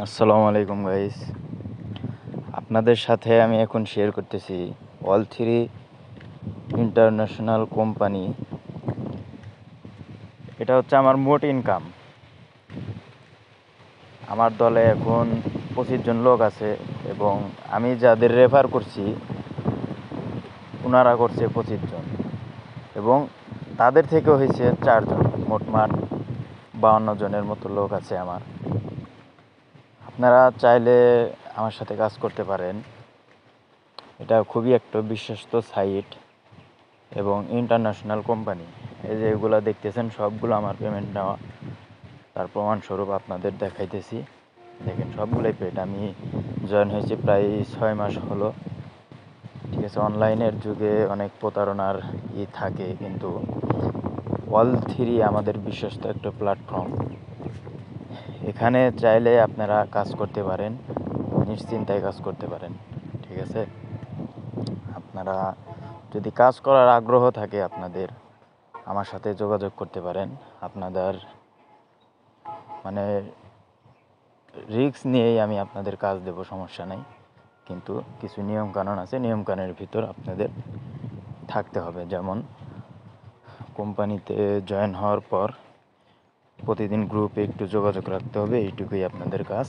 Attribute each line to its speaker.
Speaker 1: আসসালামু আলাইকুম গাইস। আপনাদের সাথে আমি এখন শেয়ার করতেছি অল3 ইন্টারন্যাশনাল কোম্পানি। এটা হচ্ছে আমার মোট ইনকাম। আমার দলে এখন 25 জন লোক আছে এবং আমি যাদের রেফার করছি ওনারা করছে 25 জন এবং তাদের থেকেও হয়েছে 4 জন। মোটমাট 52 জনের মতো লোক আছে আমার। আপনারা চাইলে আমার সাথে কাজ করতে পারেন। এটা খুবই একটা বিশ্বস্ত সাইট এবং ইন্টারন্যাশনাল কোম্পানি। এই যে এগুলো দেখতেছেন সবগুলো আমার পেমেন্ট নেওয়া, তার প্রমাণস্বরূপ আপনাদের দেখাইতেছি। দেখেন সবগুলোই পেড। আমি জয়েন হয়েছি প্রায় 6 মাস হলো। ঠিক আছে, অনলাইনের যুগে অনেক প্রতারণার থাকে, কিন্তু অল3 আমাদের বিশ্বস্ত একটা প্ল্যাটফর্ম। এখানে চাইলে আপনারা কাজ করতে পারেন, নিশ্চিন্তায় কাজ করতে পারেন। ঠিক আছে, আপনারা যদি কাজ করার আগ্রহ থাকে আপনাদের আমার সাথে যোগাযোগ করতে পারেন। আপনাদের মানে রিস্ক নিয়েই আমি আপনাদের কাজ দেব, সমস্যা নেই। কিন্তু কিছু নিয়মকানুন আছে, নিয়মকানুনের ভিতর আপনাদের থাকতে হবে। যেমন কোম্পানিতে জয়েন হওয়ার পর প্রতিদিন গ্রুপে একটু যোগাযোগ রাখতে হবে, এইটুকুই আপনাদের কাজ।